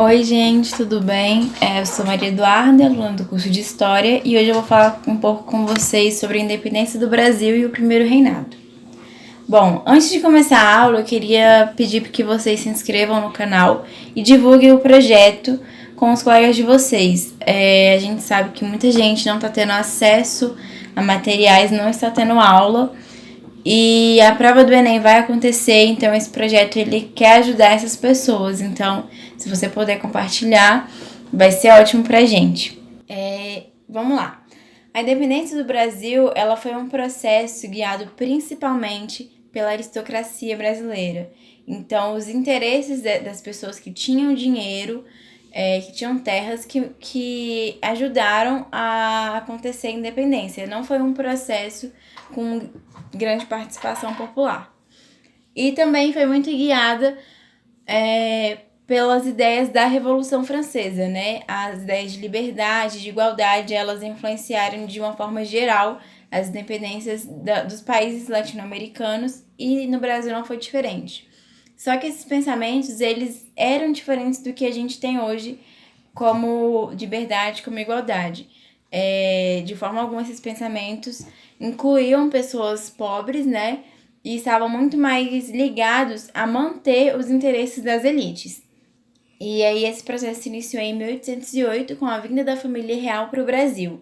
Oi, gente, tudo bem? Eu sou Maria Eduarda, aluna do curso de História, e hoje eu vou falar um pouco com vocês sobre a independência do Brasil e o Primeiro Reinado. Bom, antes de começar a aula, eu queria pedir que vocês se inscrevam no canal e divulguem o projeto com os colegas de vocês. A gente sabe que muita gente não está tendo acesso a materiais, não está tendo aula, e a prova do Enem vai acontecer, então esse projeto ele quer ajudar essas pessoas. Então, se você puder compartilhar, vai ser ótimo pra gente. Vamos lá. A independência do Brasil, ela foi um processo guiado principalmente pela aristocracia brasileira. Então, os interesses das pessoas que tinham dinheiro, que tinham terras, que ajudaram a acontecer a independência. Não foi um processo com grande participação popular. E também foi muito guiada pelas ideias da Revolução Francesa, né? As ideias de liberdade, de igualdade, elas influenciaram de uma forma geral as independências dos países latino-americanos, e no Brasil não foi diferente. Só que esses pensamentos, eles eram diferentes do que a gente tem hoje como liberdade, como igualdade. De forma alguma, esses pensamentos incluíam pessoas pobres, né? E estavam muito mais ligados a manter os interesses das elites. E aí esse processo se iniciou em 1808 com a vinda da família real para o Brasil.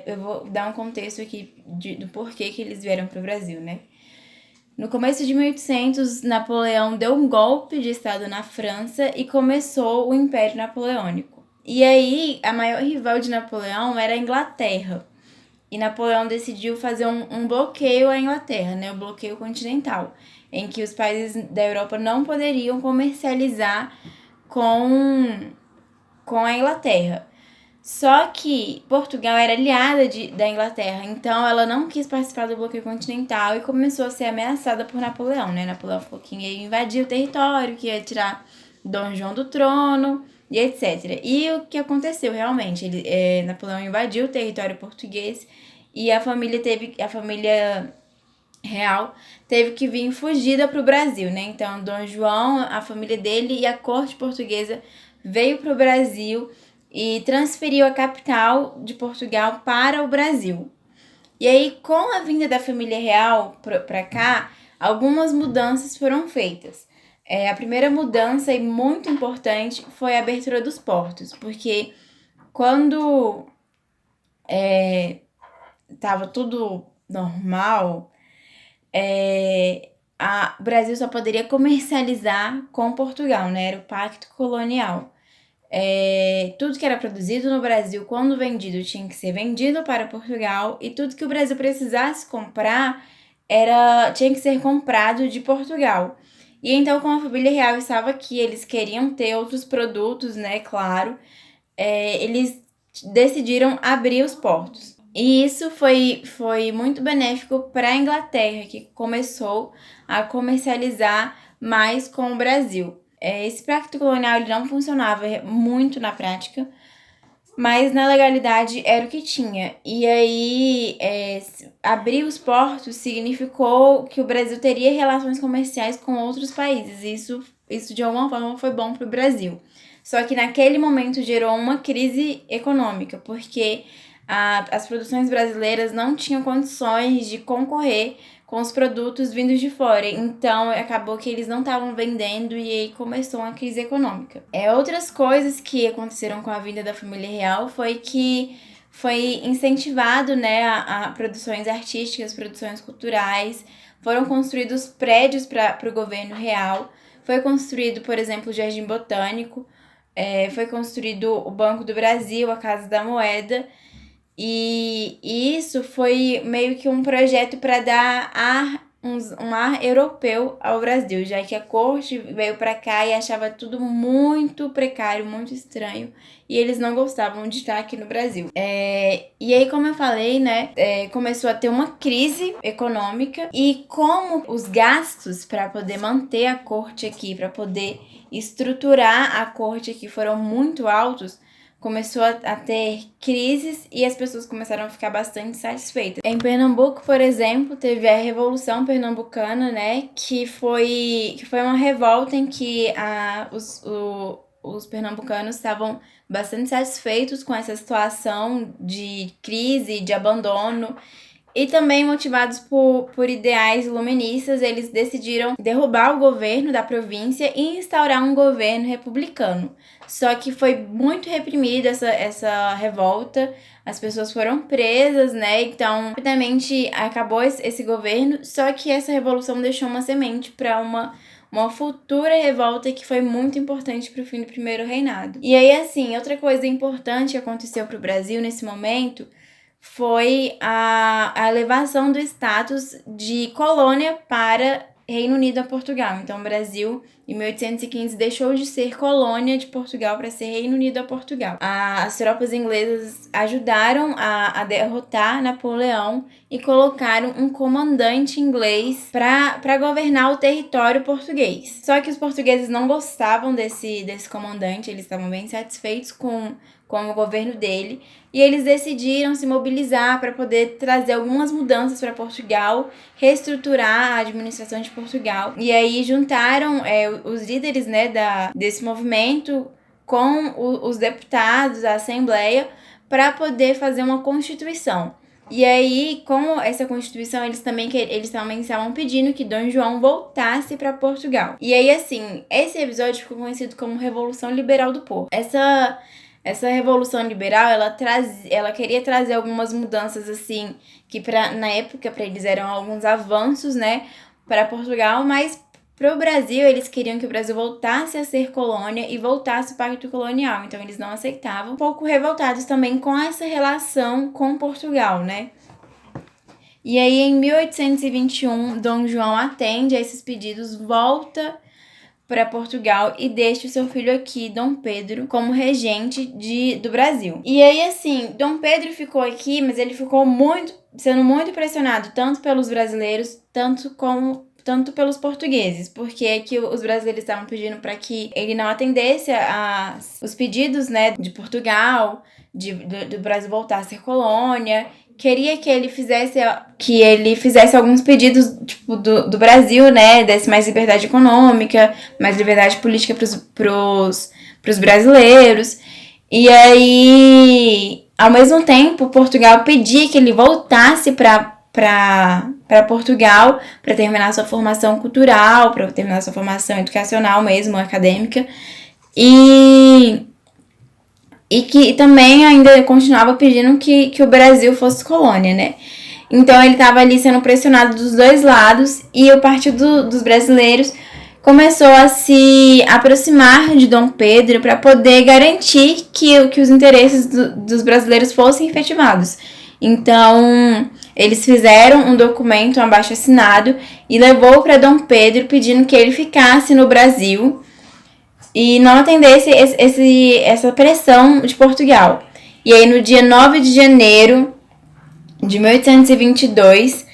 Eu vou dar um contexto aqui do porquê que eles vieram para o Brasil, né? No começo de 1800, Napoleão deu um golpe de estado na França e começou o Império Napoleônico. E aí, a maior rival de Napoleão era a Inglaterra. E Napoleão decidiu fazer um bloqueio à Inglaterra, né? O bloqueio continental, em que os países da Europa não poderiam comercializar com a Inglaterra. Só que Portugal era aliada da Inglaterra, então ela não quis participar do bloqueio continental e começou a ser ameaçada por Napoleão, né? Napoleão falou que ia invadir o território, que ia tirar Dom João do trono e etc. E o que aconteceu realmente? Napoleão invadiu o território português e a família real teve que vir fugida para o Brasil, né? Então, Dom João, a família dele e a corte portuguesa veio para o Brasil e transferiu a capital de Portugal para o Brasil. E aí, com a vinda da família real para cá, algumas mudanças foram feitas. A primeira mudança, e muito importante, foi a abertura dos portos, porque quando estava tudo normal, o Brasil só poderia comercializar com Portugal, né? Era o pacto colonial. Tudo que era produzido no Brasil, quando vendido, tinha que ser vendido para Portugal, e tudo que o Brasil precisasse comprar tinha que ser comprado de Portugal. E então, como a família real estava aqui, eles queriam ter outros produtos, né? Claro, eles decidiram abrir os portos. E isso foi muito benéfico para a Inglaterra, que começou a comercializar mais com o Brasil. Esse pacto colonial ele não funcionava muito na prática, mas na legalidade era o que tinha. E aí, abrir os portos significou que o Brasil teria relações comerciais com outros países. Isso de alguma forma foi bom para o Brasil. Só que naquele momento gerou uma crise econômica, porque as produções brasileiras não tinham condições de concorrer com os produtos vindos de fora. Então, acabou que eles não estavam vendendo e aí começou uma crise econômica. Outras coisas que aconteceram com a vinda da família real foi que foi incentivado, né, a produções artísticas, produções culturais. Foram construídos prédios para o governo real. Foi construído, por exemplo, o Jardim Botânico. Foi construído o Banco do Brasil, a Casa da Moeda. E isso foi meio que um projeto para dar um ar europeu ao Brasil, já que a corte veio para cá e achava tudo muito precário, muito estranho, e eles não gostavam de estar aqui no Brasil. E aí, como eu falei, né, começou a ter uma crise econômica, e como os gastos para poder manter a corte aqui, para poder estruturar a corte aqui foram muito altos, começou a ter crises e as pessoas começaram a ficar bastante satisfeitas. Em Pernambuco, por exemplo, teve a Revolução Pernambucana, né, que foi uma revolta em que os pernambucanos estavam bastante satisfeitos com essa situação de crise, de abandono. E também motivados por ideais iluministas, eles decidiram derrubar o governo da província e instaurar um governo republicano. Só que foi muito reprimida essa revolta, as pessoas foram presas, né? Então, rapidamente acabou esse governo, só que essa revolução deixou uma semente para uma futura revolta que foi muito importante para o fim do primeiro reinado. E aí, assim, outra coisa importante que aconteceu para o Brasil nesse momento foi a elevação do status de colônia para Reino Unido a Portugal. Então, o Brasil, em 1815, deixou de ser colônia de Portugal para ser Reino Unido a Portugal. As tropas inglesas ajudaram a derrotar Napoleão e colocaram um comandante inglês para governar o território português. Só que os portugueses não gostavam desse comandante, eles estavam bem satisfeitos com o governo dele, e eles decidiram se mobilizar para poder trazer algumas mudanças para Portugal, reestruturar a administração de Portugal. E aí juntaram os líderes, né, desse movimento com os deputados, a Assembleia, para poder fazer uma Constituição. E aí, com essa Constituição, eles também estavam pedindo que Dom João voltasse para Portugal. E aí, assim, esse episódio ficou conhecido como Revolução Liberal do Porto. Essa Revolução Liberal, ela queria trazer algumas mudanças, assim, que na época para eles eram alguns avanços, né, para Portugal, mas para o Brasil, eles queriam que o Brasil voltasse a ser colônia e voltasse ao pacto colonial, então eles não aceitavam. Um pouco revoltados também com essa relação com Portugal, né. E aí, em 1821, Dom João atende a esses pedidos, volta para Portugal e deixa o seu filho aqui, Dom Pedro, como regente do Brasil. E aí, assim, Dom Pedro ficou aqui, mas ele ficou sendo muito pressionado, tanto pelos brasileiros, tanto pelos portugueses, porque aqui os brasileiros estavam pedindo para que ele não atendesse os pedidos, né, de Portugal, do Brasil voltar a ser colônia. Queria que ele fizesse alguns pedidos, tipo, do Brasil, né? Desse mais liberdade econômica, mais liberdade política pros brasileiros. E aí, ao mesmo tempo, Portugal pedia que ele voltasse para Portugal para terminar sua formação cultural, para terminar sua formação educacional mesmo, acadêmica. E que também ainda continuava pedindo que o Brasil fosse colônia, né? Então ele estava ali sendo pressionado dos dois lados e o Partido dos Brasileiros começou a se aproximar de Dom Pedro para poder garantir que os interesses dos brasileiros fossem efetivados. Então eles fizeram um documento, um abaixo-assinado, e levou para Dom Pedro pedindo que ele ficasse no Brasil e não atendesse essa pressão de Portugal. E aí, no dia 9 de janeiro de 1822,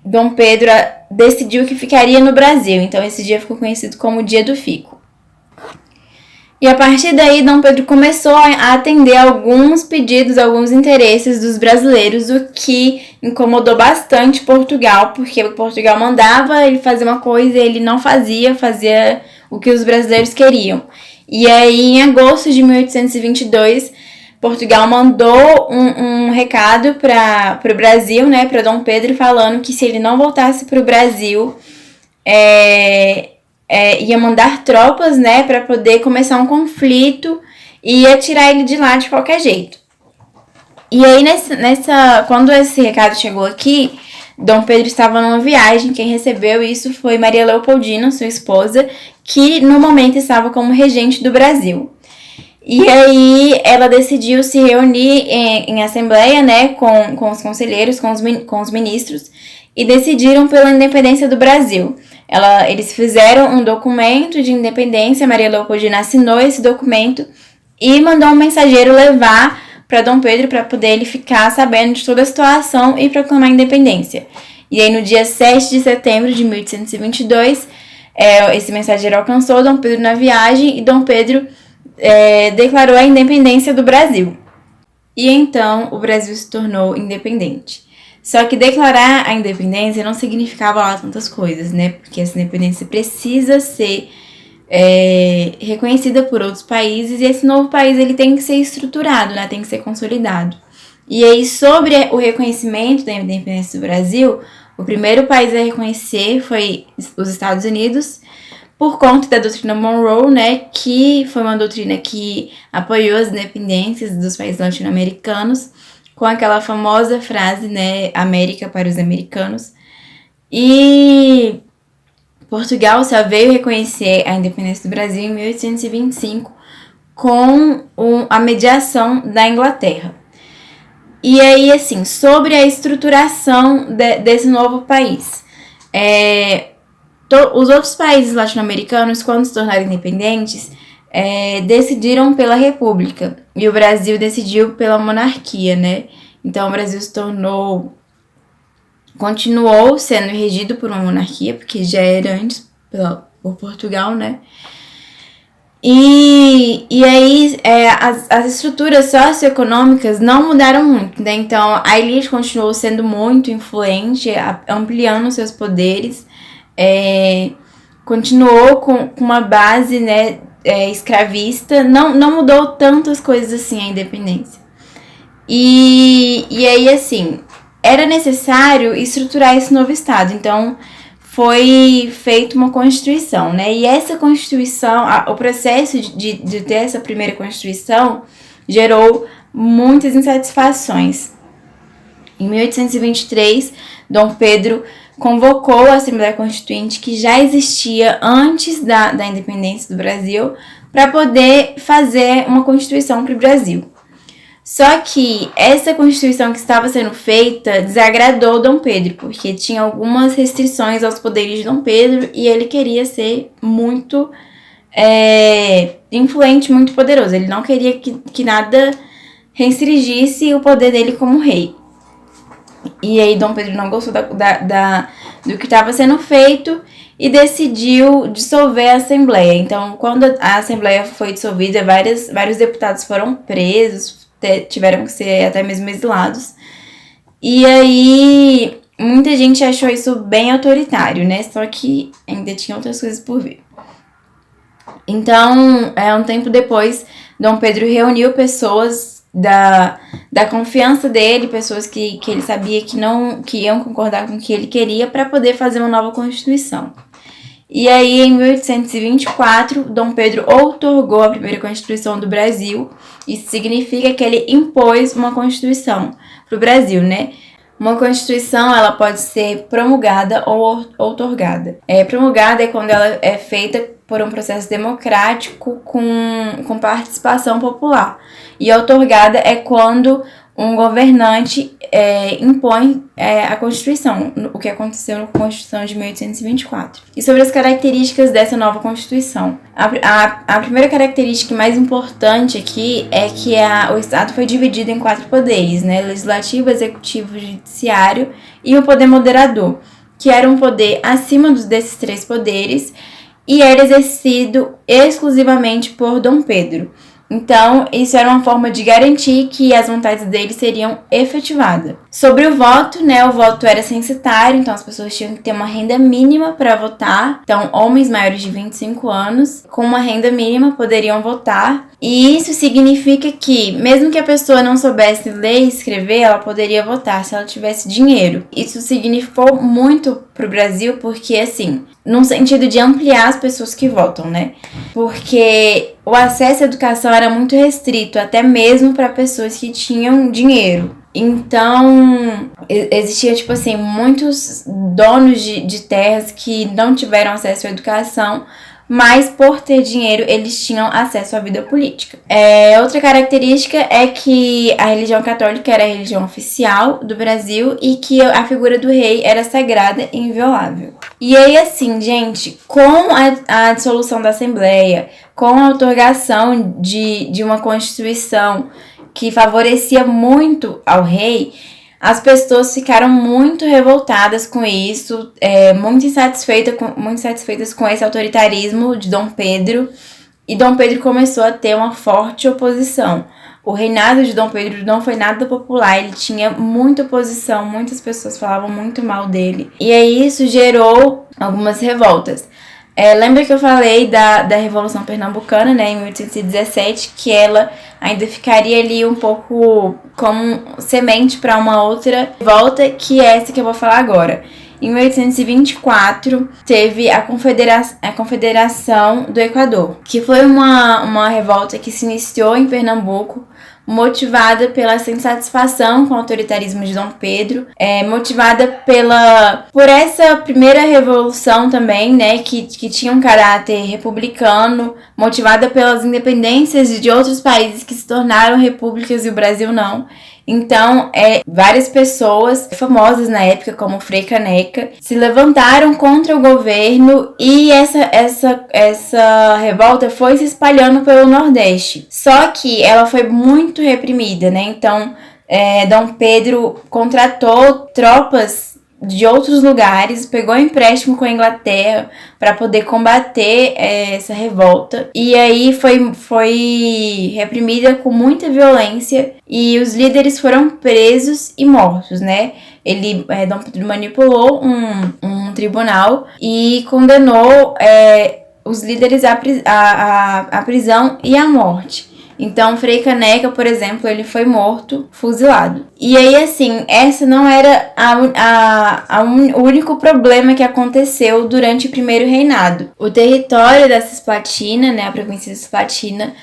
Dom Pedro decidiu que ficaria no Brasil. Então, esse dia ficou conhecido como o Dia do Fico. E a partir daí, Dom Pedro começou a atender alguns pedidos, alguns interesses dos brasileiros, o que incomodou bastante Portugal, porque Portugal mandava ele fazer uma coisa e ele não fazia o que os brasileiros queriam. E aí, em agosto de 1822, Portugal mandou um recado para o Brasil, né, para Dom Pedro, falando que se ele não voltasse para o Brasil, ia mandar tropas, né, para poder começar um conflito e ia tirar ele de lá de qualquer jeito. E aí, quando esse recado chegou aqui, Dom Pedro estava numa viagem. Quem recebeu isso foi Maria Leopoldina, sua esposa, que no momento estava como regente do Brasil. E aí ela decidiu se reunir em assembleia, né, com os conselheiros, com os ministros, e decidiram pela independência do Brasil. Eles fizeram um documento de independência, Maria Leopoldina assinou esse documento e mandou um mensageiro levar para Dom Pedro para poder ele ficar sabendo de toda a situação e proclamar a independência. E aí, no dia 7 de setembro de 1822, esse mensageiro alcançou Dom Pedro na viagem e Dom Pedro declarou a independência do Brasil. E então o Brasil se tornou independente. Só que declarar a independência não significava lá tantas coisas, né? Porque essa independência precisa ser reconhecida por outros países, e esse novo país ele tem que ser estruturado, né? Tem que ser consolidado. E aí, sobre o reconhecimento da independência do Brasil, o primeiro país a reconhecer foi os Estados Unidos, por conta da doutrina Monroe, né, que foi uma doutrina que apoiou as independências dos países latino-americanos, com aquela famosa frase, né, América para os americanos. E Portugal só veio reconhecer a independência do Brasil em 1825 com a mediação da Inglaterra. E aí, assim, sobre a estruturação desse novo país. Os outros países latino-americanos, quando se tornaram independentes, decidiram pela república. E o Brasil decidiu pela monarquia, né? Então, o Brasil continuou sendo regido por uma monarquia, porque já era antes por Portugal, né? E aí as estruturas socioeconômicas não mudaram muito, né? Então a elite continuou sendo muito influente, ampliando seus poderes, continuou com uma base, né, escravista, não mudou tantas coisas assim a independência. E aí, assim, era necessário estruturar esse novo Estado, então foi feita uma Constituição, né? E essa Constituição, o processo de ter essa primeira Constituição gerou muitas insatisfações. Em 1823, Dom Pedro convocou a Assembleia Constituinte, que já existia antes da independência do Brasil, para poder fazer uma Constituição para o Brasil. Só que essa Constituição que estava sendo feita desagradou Dom Pedro, porque tinha algumas restrições aos poderes de Dom Pedro e ele queria ser muito influente, muito poderoso. Ele não queria que nada restringisse o poder dele como rei. E aí Dom Pedro não gostou do que estava sendo feito e decidiu dissolver a Assembleia. Então, quando a Assembleia foi dissolvida, vários deputados foram presos, tiveram que ser até mesmo exilados. E aí, muita gente achou isso bem autoritário, né? Só que ainda tinha outras coisas por vir. Então, um tempo depois, Dom Pedro reuniu pessoas da confiança dele, pessoas que ele sabia que iam concordar com o que ele queria, para poder fazer uma nova Constituição. E aí, em 1824, Dom Pedro outorgou a primeira Constituição do Brasil. Isso significa que ele impôs uma Constituição para o Brasil, né? Uma Constituição, ela pode ser promulgada ou outorgada. Promulgada é quando ela é feita por um processo democrático com participação popular. E outorgada é quando um governante impõe a Constituição, o que aconteceu na Constituição de 1824. E sobre as características dessa nova Constituição. A primeira característica mais importante aqui é que o Estado foi dividido em 4 poderes, né? Legislativo, Executivo, Judiciário e o poder moderador, que era um poder acima desses 3 poderes e era exercido exclusivamente por Dom Pedro. Então, isso era uma forma de garantir que as vontades dele seriam efetivadas. Sobre o voto, né? O voto era censitário, então as pessoas tinham que ter uma renda mínima para votar. Então, homens maiores de 25 anos, com uma renda mínima, poderiam votar. E isso significa que, mesmo que a pessoa não soubesse ler e escrever, ela poderia votar se ela tivesse dinheiro. Isso significou muito pro Brasil, porque, assim, num sentido de ampliar as pessoas que votam, né? Porque o acesso à educação era muito restrito, até mesmo para pessoas que tinham dinheiro. Então, existia, tipo assim, muitos donos de terras que não tiveram acesso à educação, mas por ter dinheiro, eles tinham acesso à vida política. Outra característica é que a religião católica era a religião oficial do Brasil e que a figura do rei era sagrada e inviolável. E aí, assim, gente, com a dissolução da Assembleia, com a outorgação de uma Constituição que favorecia muito ao rei, as pessoas ficaram muito revoltadas com isso, muito insatisfeitas com esse autoritarismo de Dom Pedro, e Dom Pedro começou a ter uma forte oposição. O reinado de Dom Pedro não foi nada popular, ele tinha muita oposição, muitas pessoas falavam muito mal dele, e aí isso gerou algumas revoltas. Lembra que eu falei da Revolução Pernambucana, né, em 1817, que ela ainda ficaria ali um pouco como semente para uma outra volta, que é essa que eu vou falar agora. Em 1824, teve a Confederação do Equador, que foi uma revolta que se iniciou em Pernambuco, motivada pela insatisfação com o autoritarismo de Dom Pedro, motivada por essa primeira revolução também, né, que tinha um caráter republicano, motivada pelas independências de outros países que se tornaram repúblicas e o Brasil não. Então, várias pessoas famosas na época, como Frei Caneca, se levantaram contra o governo e essa revolta foi se espalhando pelo Nordeste. Só que ela foi muito reprimida, né? Então, Dom Pedro contratou tropas de outros lugares, pegou empréstimo com a Inglaterra para poder combater essa revolta, e aí foi reprimida com muita violência e os líderes foram presos e mortos, né? Dom Pedro manipulou um tribunal e condenou os líderes à prisão e à morte. Então, Frei Caneca, por exemplo, ele foi morto, fuzilado. E aí, assim, essa não era o único problema que aconteceu durante o primeiro reinado. O território da Cisplatina, né, a província de Cisplatina,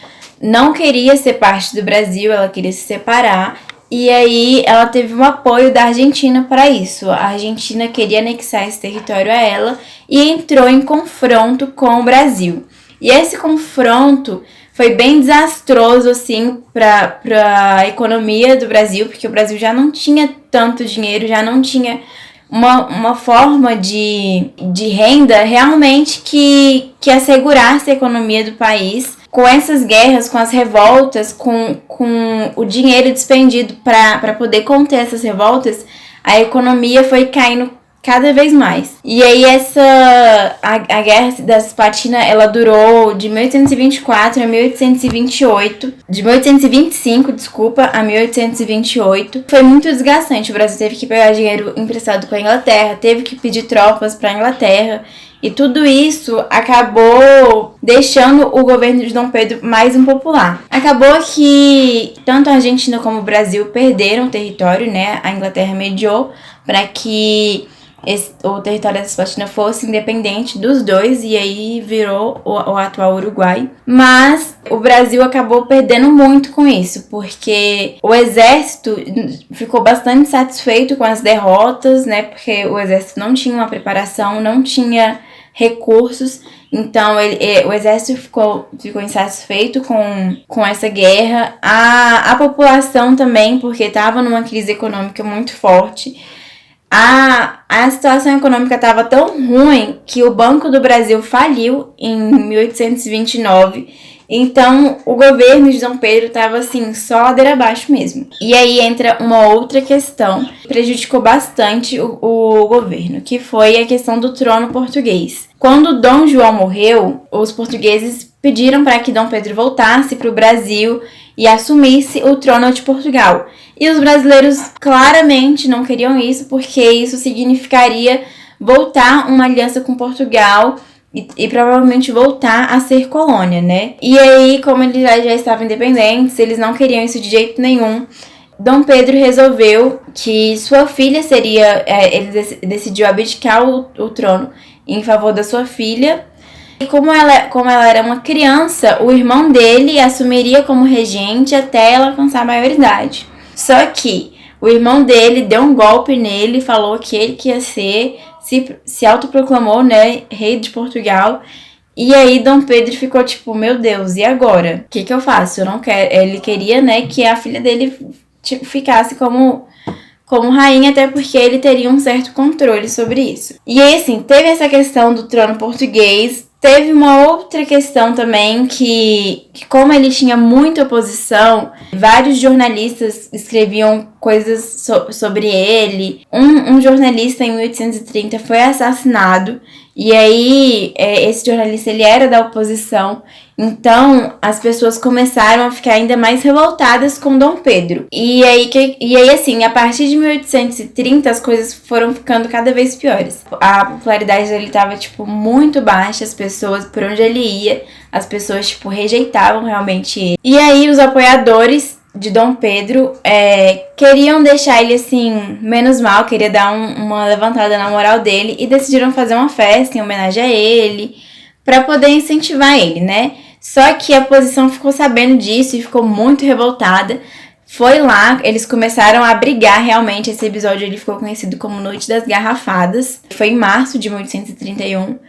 não queria ser parte do Brasil, ela queria se separar. E aí, ela teve um apoio da Argentina para isso. A Argentina queria anexar esse território a ela e entrou em confronto com o Brasil. E esse confronto foi bem desastroso, assim, para a economia do Brasil, porque o Brasil já não tinha tanto dinheiro, já não tinha uma forma de renda realmente que assegurasse a economia do país. Com essas guerras, com as revoltas, com o dinheiro despendido para poder conter essas revoltas, a economia foi caindo cada vez mais. E aí a Guerra da Cisplatina, ela durou de 1824 a 1828, de 1825, desculpa, a 1828. Foi muito desgastante, o Brasil teve que pegar dinheiro emprestado com a Inglaterra, teve que pedir tropas para a Inglaterra, e tudo isso acabou deixando o governo de Dom Pedro mais impopular. Acabou que tanto a Argentina como o Brasil perderam território, né? A Inglaterra mediou para que o território da Cisplatina fosse independente dos dois, e aí virou o atual Uruguai. Mas o Brasil acabou perdendo muito com isso, porque o exército ficou bastante satisfeito com as derrotas, né? Porque o exército não tinha uma preparação, não tinha recursos, então o exército ficou insatisfeito com essa guerra. A população também, porque estava numa crise econômica muito forte. A situação econômica estava tão ruim que o Banco do Brasil faliu em 1829. Então, o governo de Dom Pedro estava assim, só ladeira abaixo mesmo. E aí entra uma outra questão que prejudicou bastante o governo, que foi a questão do trono português. Quando Dom João morreu, os portugueses pediram para que Dom Pedro voltasse para o Brasil e assumisse o trono de Portugal. E os brasileiros claramente não queriam isso, porque isso significaria voltar uma aliança com Portugal e provavelmente voltar a ser colônia, né? E aí, como eles já estavam independentes, eles não queriam isso de jeito nenhum. Dom Pedro resolveu que sua filha seria... ele decidiu abdicar o trono em favor da sua filha. E como ela era uma criança, o irmão dele assumiria como regente até ela alcançar a maioridade. Só que o irmão dele deu um golpe nele e falou que ele que ia ser, se autoproclamou, né, rei de Portugal. E aí Dom Pedro ficou tipo, meu Deus, e agora? O que eu faço? Eu não quero. Ele queria, né, que a filha dele ficasse como rainha, até porque ele teria um certo controle sobre isso. E aí, assim, teve essa questão do trono português. Teve uma outra questão também que como ele tinha muita oposição, vários jornalistas escreviam coisas sobre ele. Um jornalista em 1830 foi assassinado e aí esse jornalista ele era da oposição. Então as pessoas começaram a ficar ainda mais revoltadas com Dom Pedro. E aí assim, a partir de 1830 as coisas foram ficando cada vez piores. A popularidade dele estava muito baixa, as pessoas, por onde ele ia, as pessoas rejeitavam realmente ele. E aí os apoiadores de Dom Pedro queriam deixar ele assim menos mal, queria dar uma levantada na moral dele e decidiram fazer uma festa em homenagem a ele para poder incentivar ele, né? Só que a oposição ficou sabendo disso e ficou muito revoltada. Foi lá, eles começaram a brigar realmente. Esse episódio ele ficou conhecido como Noite das Garrafadas. Foi em março de 1831.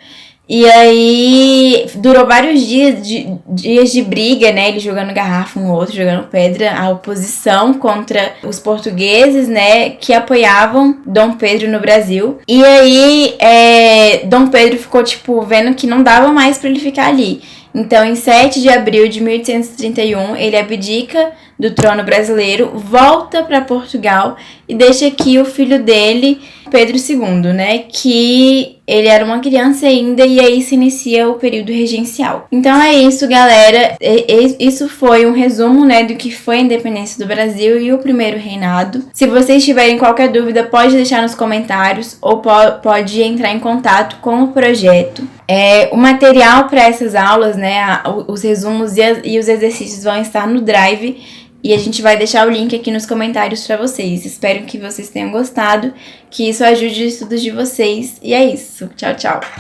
E aí durou vários dias de briga, né? Ele jogando garrafa um no outro, jogando pedra. A oposição contra os portugueses, né? Que apoiavam Dom Pedro no Brasil. E aí Dom Pedro ficou vendo que não dava mais pra ele ficar ali. Então, em 7 de abril de 1831, ele abdica do trono brasileiro, volta para Portugal e deixa aqui o filho dele, Pedro II, né? Que ele era uma criança ainda e aí se inicia o período regencial. Então é isso, galera. Isso foi um resumo, né, do que foi a independência do Brasil e o primeiro reinado. Se vocês tiverem qualquer dúvida, pode deixar nos comentários ou pode entrar em contato com o projeto. O material para essas aulas, né, os resumos e os exercícios vão estar no Drive e a gente vai deixar o link aqui nos comentários para vocês. Espero que vocês tenham gostado, que isso ajude os estudos de vocês. E é isso. Tchau, tchau!